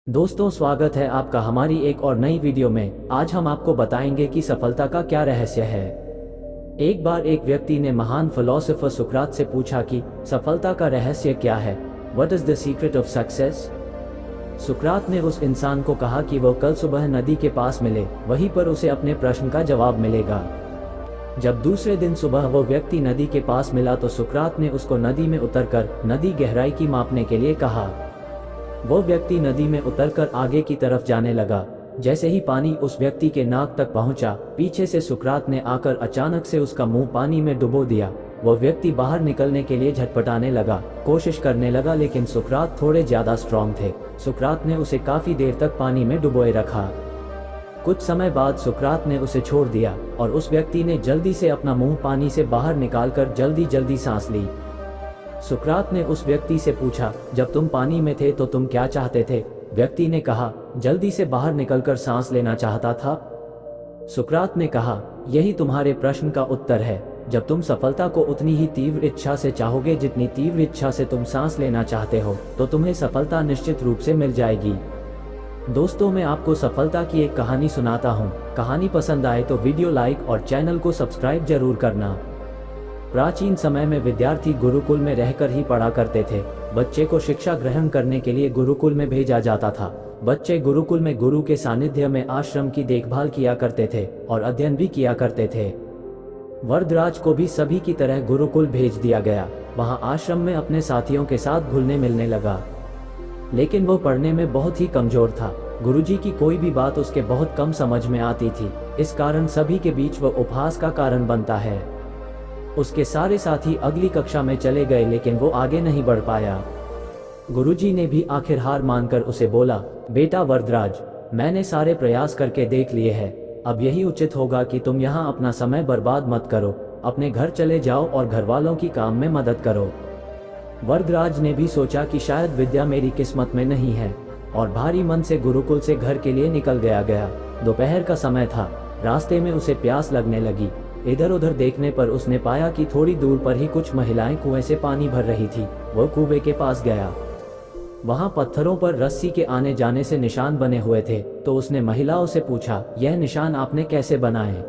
दोस्तों, स्वागत है आपका हमारी एक और नई वीडियो में। आज हम आपको बताएंगे कि सफलता का क्या रहस्य है। एक बार एक व्यक्ति ने महान फिलोसोफर सुकरात से पूछा कि सफलता का रहस्य क्या है। What is the secret of success. सुकरात ने उस इंसान को कहा कि वह कल सुबह नदी के पास मिले, वहीं पर उसे अपने प्रश्न का जवाब मिलेगा। जब दूसरे दिन सुबह वो व्यक्ति नदी के पास मिला तो सुकरात ने उसको नदी में उतरकर नदी गहराई की मापने के लिए कहा। वो व्यक्ति नदी में उतरकर आगे की तरफ जाने लगा। जैसे ही पानी उस व्यक्ति के नाक तक पहुंचा, पीछे से सुकरात ने आकर अचानक से उसका मुंह पानी में डुबो दिया। वो व्यक्ति बाहर निकलने के लिए झटपटाने लगा, कोशिश करने लगा, लेकिन सुकरात थोड़े ज्यादा स्ट्रांग थे। सुकरात ने उसे काफी देर तक पानी में डुबोए रखा। कुछ समय बाद सुकरात ने उसे छोड़ दिया और उस व्यक्ति ने जल्दी से अपना मुंह पानी से बाहर निकालकर जल्दी जल्दी सांस ली। सुकरात ने उस व्यक्ति से पूछा, जब तुम पानी में थे तो तुम क्या चाहते थे। व्यक्ति ने कहा, जल्दी से बाहर निकलकर सांस लेना चाहता था। सुकरात ने कहा, यही तुम्हारे प्रश्न का उत्तर है। जब तुम सफलता को उतनी ही तीव्र इच्छा से चाहोगे जितनी तीव्र इच्छा से तुम सांस लेना चाहते हो, तो तुम्हें सफलता निश्चित रूप से मिल जाएगी। दोस्तों, मैं आपको सफलता की एक कहानी सुनाता हूँ। कहानी पसंद आए तो वीडियो लाइक और चैनल को सब्सक्राइब जरूर करना। प्राचीन समय में विद्यार्थी गुरुकुल में रहकर ही पढ़ा करते थे। बच्चे को शिक्षा ग्रहण करने के लिए गुरुकुल में भेजा जाता था। बच्चे गुरुकुल में गुरु के सानिध्य में आश्रम की देखभाल किया करते थे और अध्ययन भी किया करते थे। वरदराज को भी सभी की तरह गुरुकुल भेज दिया गया। वहां आश्रम में अपने साथियों के साथ घुलने मिलने लगा, लेकिन वो पढ़ने में बहुत ही कमजोर था। गुरुजी की कोई भी बात उसके बहुत कम समझ में आती थी। इस कारण सभी के बीच वो उपहास का कारण बनता है। उसके सारे साथी अगली कक्षा में चले गए, लेकिन वो आगे नहीं बढ़ पाया। गुरुजी ने भी आखिर हार मानकर उसे बोला, बेटा वरदराज, मैंने सारे प्रयास करके देख लिए हैं। अब यही उचित होगा कि तुम यहाँ अपना समय बर्बाद मत करो। अपने घर चले जाओ और घर वालों की काम में मदद करो। वरदराज ने भी सोचा कि शायद विद्या मेरी किस्मत में नहीं है, और भारी मन से गुरुकुल से घर के लिए निकल गया। दोपहर का समय था। रास्ते में उसे प्यास लगने लगी। इधर उधर देखने पर उसने पाया कि थोड़ी दूर पर ही कुछ महिलाएं कुएं से पानी भर रही थी। वह कुएं के पास गया। वहां पत्थरों पर रस्सी के आने जाने से निशान बने हुए थे। तो उसने महिलाओं से पूछा, यह निशान आपने कैसे बनाए।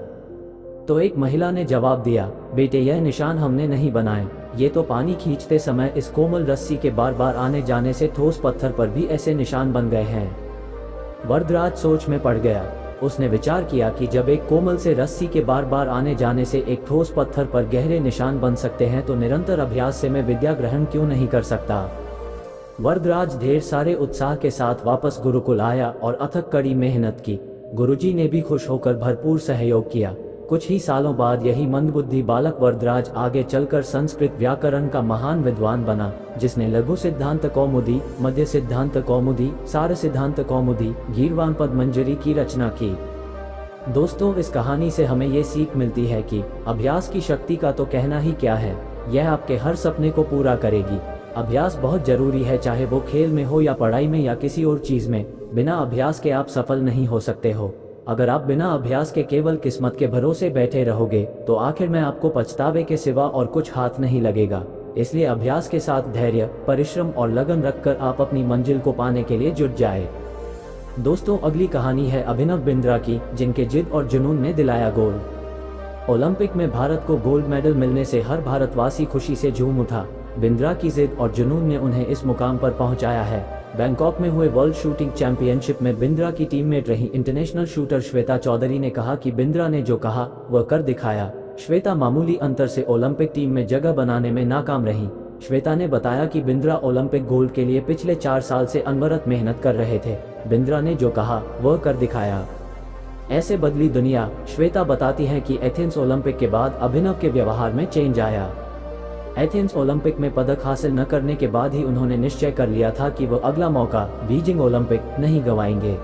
तो एक महिला ने जवाब दिया, बेटे, यह निशान हमने नहीं बनाए। ये तो पानी खींचते समय इस कोमल रस्सी के बार बार आने जाने से ठोस पत्थर पर भी ऐसे निशान बन गए हैं। वरदराज सोच में पड़ गया। उसने विचार किया कि जब एक कोमल से रस्सी के बार बार आने जाने से एक ठोस पत्थर पर गहरे निशान बन सकते हैं, तो निरंतर अभ्यास से मैं विद्या ग्रहण क्यों नहीं कर सकता। वरदराज ढेर सारे उत्साह के साथ वापस गुरुकुल आया और अथक कड़ी मेहनत की। गुरुजी ने भी खुश होकर भरपूर सहयोग किया। कुछ ही सालों बाद यही मंदबुद्धि बालक वरदराज आगे चलकर संस्कृत व्याकरण का महान विद्वान बना, जिसने लघु सिद्धांत कौमुदी, मध्य सिद्धांत कौमुदी, सार सिद्धांत कौमुदी, गीर्वाण पद मंजरी की रचना की। दोस्तों, इस कहानी से हमें ये सीख मिलती है कि अभ्यास की शक्ति का तो कहना ही क्या है, यह आपके हर सपने को पूरा करेगी। अभ्यास बहुत जरूरी है, चाहे वो खेल में हो या पढ़ाई में या किसी और चीज में। बिना अभ्यास के आप सफल नहीं हो सकते हो। अगर आप बिना अभ्यास के केवल किस्मत के भरोसे बैठे रहोगे, तो आखिर में आपको पछतावे के सिवा और कुछ हाथ नहीं लगेगा। इसलिए अभ्यास के साथ धैर्य, परिश्रम और लगन रखकर आप अपनी मंजिल को पाने के लिए जुट जाए। दोस्तों, अगली कहानी है अभिनव बिंद्रा की, जिनके जिद और जुनून ने दिलाया गोल्ड। ओलंपिक में भारत को गोल्ड मेडल मिलने से हर भारतवासी खुशी से झूम उठा। बिंद्रा की जिद और जुनून ने उन्हें इस मुकाम पर पहुंचाया है। बैंकॉक में हुए वर्ल्ड शूटिंग चैंपियनशिप में बिंद्रा की टीममेट रही इंटरनेशनल शूटर श्वेता चौधरी ने कहा कि बिंद्रा ने जो कहा वह कर दिखाया। श्वेता मामूली अंतर से ओलंपिक टीम में जगह बनाने में नाकाम रही। श्वेता ने बताया कि बिंद्रा ओलंपिक गोल्ड के लिए पिछले 4 साल से अनवरत मेहनत कर रहे थे। बिंद्रा ने जो कहा वह कर दिखाया। ऐसे बदली दुनिया। श्वेता बताती हैं कि एथेंस ओलंपिक के बाद अभिनव के व्यवहार में चेंज आया। एथेंस ओलंपिक में पदक हासिल न करने के बाद ही उन्होंने निश्चय कर लिया था कि वह अगला मौका बीजिंग ओलंपिक नहीं गंवाएंगे।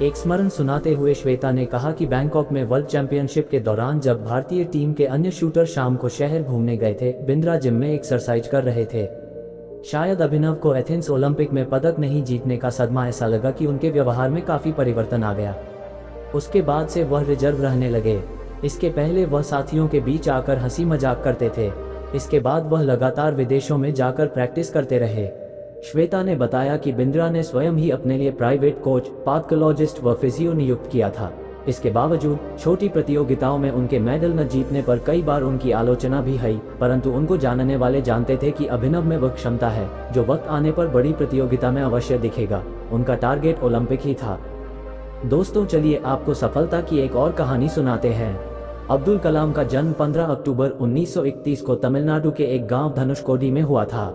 एक स्मरण सुनाते हुए श्वेता ने कहा कि बैंकॉक में वर्ल्ड चैंपियनशिप के दौरान जब भारतीय टीम के अन्य शूटर शाम को शहर घूमने गए थे, बिंद्रा जिम में एक्सरसाइज कर रहे थे। शायद अभिनव को एथेंस ओलंपिक में पदक नहीं जीतने का सदमा ऐसा लगा कि उनके व्यवहार में काफी परिवर्तन आ गया। उसके बाद से वह रिजर्व रहने लगे। इसके पहले वह साथियों के बीच आकर हंसी मजाक करते थे। इसके बाद वह लगातार विदेशों में जाकर प्रैक्टिस करते रहे। श्वेता ने बताया कि बिंद्रा ने स्वयं ही अपने लिए प्राइवेट कोच, पैथोलॉजिस्ट व फिजियो नियुक्त किया था। इसके बावजूद छोटी प्रतियोगिताओं में उनके मेडल न जीतने पर कई बार उनकी आलोचना भी हुई, परंतु उनको जानने वाले जानते थे कि अभिनव में वह क्षमता है जो वक्त आने पर बड़ी प्रतियोगिता में अवश्य दिखेगा। उनका टारगेट ओलंपिक ही था। दोस्तों, चलिए आपको सफलता की एक और कहानी सुनाते हैं। अब्दुल कलाम का जन्म 15 अक्टूबर 1931 को तमिलनाडु के एक गांव धनुषकोडी में हुआ था।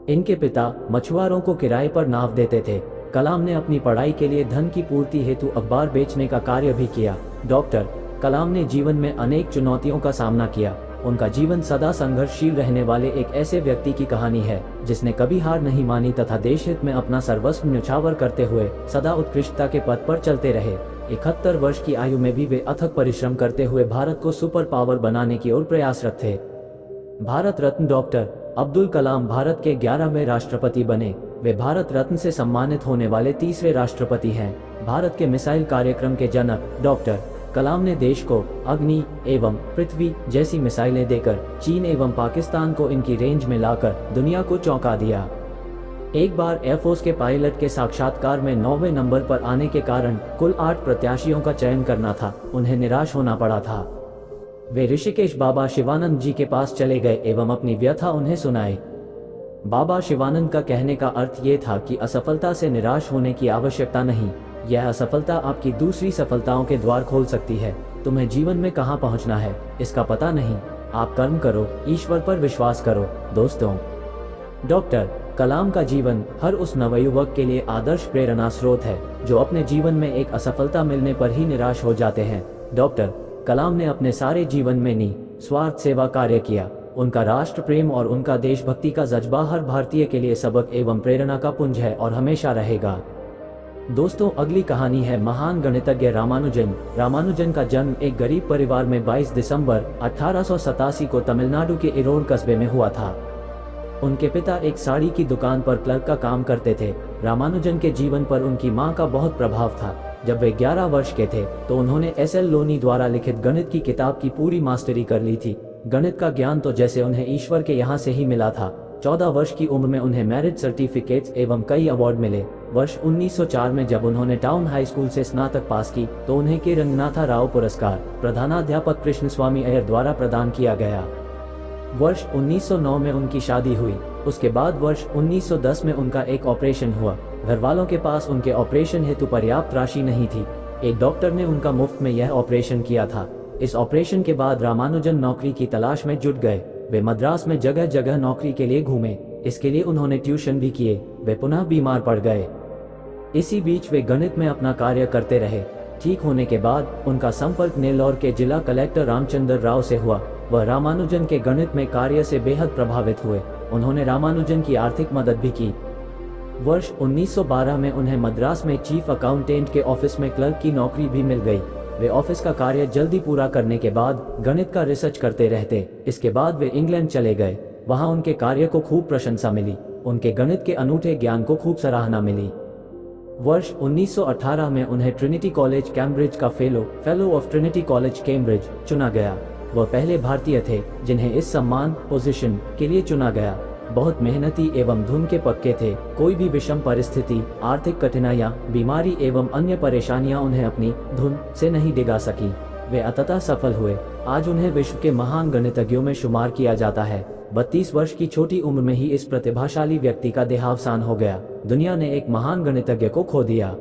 इनके पिता मछुआरों को किराए पर नाव देते थे। कलाम ने अपनी पढ़ाई के लिए धन की पूर्ति हेतु अखबार बेचने का कार्य भी किया। डॉक्टर कलाम ने जीवन में अनेक चुनौतियों का सामना किया। उनका जीवन सदा संघर्षशील रहने वाले एक ऐसे व्यक्ति की कहानी है जिसने कभी हार नहीं मानी तथा देश हित में अपना सर्वस्व न्यौछावर करते हुए सदा उत्कृष्टता के पथ पर चलते रहे। 71 वर्ष की आयु में भी वे अथक परिश्रम करते हुए भारत को सुपर पावर बनाने की ओर प्रयासरत थे। भारत रत्न डॉक्टर अब्दुल कलाम भारत के 11वें राष्ट्रपति बने। वे भारत रत्न से सम्मानित होने वाले तीसरे राष्ट्रपति हैं। भारत के मिसाइल कार्यक्रम के जनक डॉक्टर कलाम ने देश को अग्नि एवं पृथ्वी जैसी मिसाइलें देकर चीन एवं पाकिस्तान को इनकी रेंज में लाकर दुनिया को चौंका दिया। एक बार एयरफोर्स के पायलट के साक्षात्कार में 9वें नंबर पर आने के कारण कुल 8 प्रत्याशियों का चयन करना था। उन्हें निराश होना पड़ा था। वे ऋषिकेश बाबा शिवानंद जी के पास चले गए एवं अपनी व्यथा उन्हें सुनाई। बाबा शिवानंद का कहने का अर्थ ये था कि असफलता से निराश होने की आवश्यकता नहीं, यह असफलता आपकी दूसरी सफलताओं के द्वार खोल सकती है। तुम्हें जीवन में कहाँ पहुँचना है इसका पता नहीं, आप कर्म करो, ईश्वर पर विश्वास करो। दोस्तों, डॉक्टर कलाम का जीवन हर उस नवयुवक के लिए आदर्श प्रेरणा स्रोत है जो अपने जीवन में एक असफलता मिलने पर ही निराश हो जाते हैं। डॉक्टर कलाम ने अपने सारे जीवन में निस्वार्थ सेवा कार्य किया। उनका राष्ट्र प्रेम और उनका देशभक्ति का जज्बा हर भारतीय के लिए सबक एवं प्रेरणा का पुंज है और हमेशा रहेगा। दोस्तों, अगली कहानी है महान गणितज्ञ रामानुजन। रामानुजन का जन्म एक गरीब परिवार में 22 दिसंबर 1887 को तमिलनाडु के इरोड कस्बे में हुआ था। उनके पिता एक साड़ी की दुकान पर क्लर्क का काम करते थे। रामानुजन के जीवन पर उनकी मां का बहुत प्रभाव था। जब वे 11 वर्ष के थे तो उन्होंने एस.एल. लोनी द्वारा लिखित गणित की किताब की पूरी मास्टरी कर ली थी। गणित का ज्ञान तो जैसे उन्हें ईश्वर के यहाँ से ही मिला था। 14 वर्ष की उम्र में उन्हें मैरिज सर्टिफिकेट्स एवं कई अवार्ड मिले। वर्ष 1904 में जब उन्होंने टाउन हाई स्कूल से स्नातक पास की तो उन्हें के रंगनाथा राव पुरस्कार प्रधानाध्यापक कृष्णस्वामी अय्यर द्वारा प्रदान किया गया। वर्ष 1909 में उनकी शादी हुई। उसके बाद वर्ष 1910 में उनका एक ऑपरेशन हुआ। घर वालों के पास उनके ऑपरेशन हेतु पर्याप्त राशि नहीं थी। एक डॉक्टर ने उनका मुफ्त में यह ऑपरेशन किया था। इस ऑपरेशन के बाद रामानुजन नौकरी की तलाश में जुट गए। वे मद्रास में जगह जगह नौकरी के लिए घूमे। इसके लिए उन्होंने ट्यूशन भी किए। वे पुनः बीमार पड़ गए। इसी बीच वे गणित में अपना कार्य करते रहे। ठीक होने के बाद उनका संपर्क नेल्लौर के जिला कलेक्टर रामचंद्र राव से हुआ। वह रामानुजन के गणित में कार्य से बेहद प्रभावित हुए। उन्होंने रामानुजन की आर्थिक मदद भी की। वर्ष 1912 में उन्हें मद्रास में चीफ अकाउंटेंट के ऑफिस में क्लर्क की नौकरी भी मिल गई। वे ऑफिस का कार्य जल्दी पूरा करने के बाद गणित का रिसर्च करते रहते। इसके बाद वे इंग्लैंड चले गए। वहां उनके कार्य को खूब प्रशंसा मिली। उनके गणित के अनूठे ज्ञान को खूब सराहना मिली। वर्ष 1918 में उन्हें ट्रिनिटी कॉलेज कैम्ब्रिज का fellow of Trinity college Cambridge चुना गया। वह पहले भारतीय थे जिन्हें इस सम्मान पोजीशन के लिए चुना गया। बहुत मेहनती एवं धुन के पक्के थे। कोई भी विषम परिस्थिति, आर्थिक कठिनाइयां, बीमारी एवं अन्य परेशानियां उन्हें अपनी धुन से नहीं डिगा सकी। वे अंततः सफल हुए। आज उन्हें विश्व के महान गणितज्ञों में शुमार किया जाता है। 32 वर्ष की छोटी उम्र में ही इस प्रतिभाशाली व्यक्ति का देहावसान हो गया। दुनिया ने एक महान गणितज्ञ को खो दिया।